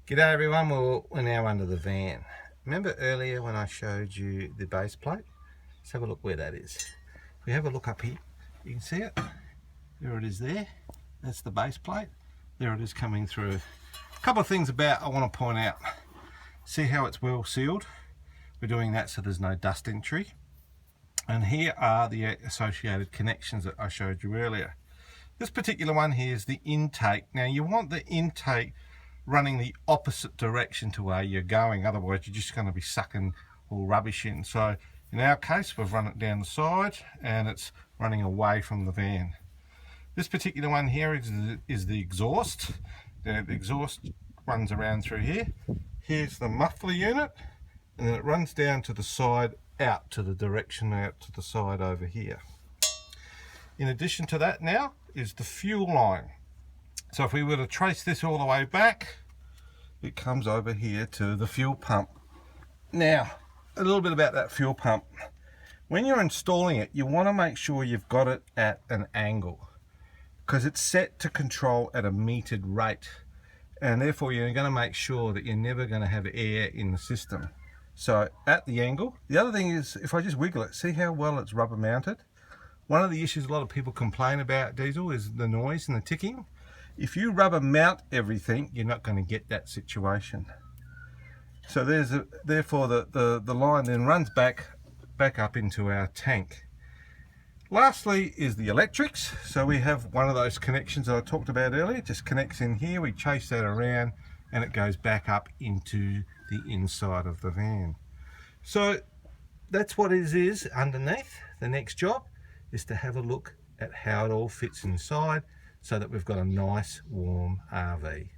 G'day everyone, well, we're now under the van. Remember earlier when I showed you the base plate? Let's have a look where that is. If we have a look up here, you can see it. There it is there. That's the base plate. There it is coming through. A couple of things about I want to point out. See how it's well sealed? We're doing that so there's no dust entry. And here are the associated connections that I showed you earlier. This particular one here is the intake. Now you want the intake running the opposite direction to where you're going, otherwise you're just going to be sucking all rubbish in. So in our case we've run it down the side and it's running away from the van. This particular one here is the exhaust. The exhaust runs around through here. Here's the muffler unit, and then it runs down to the side, out to the direction out to the side over here. In addition to that now is the fuel line. So if we were to trace this all the way back, it comes over here to the fuel pump. Now, a little bit about that fuel pump. When you're installing it, you want to make sure you've got it at an angle, because it's set to control at a metered rate, and therefore you're going to make sure that you're never going to have air in the system. So at the angle. The other thing is, if I just wiggle it, see how well it's rubber mounted? One of the issues a lot of people complain about diesel is the noise and the ticking. If you rubber mount everything, you're not going to get that situation. So therefore the line then runs back up into our tank. Lastly is the electrics. So we have one of those connections that I talked about earlier. It just connects in here, we chase that around and it goes back up into the inside of the van. So that's what it is underneath. The next job is to have a look at how it all fits inside, so that we've got a nice warm RV.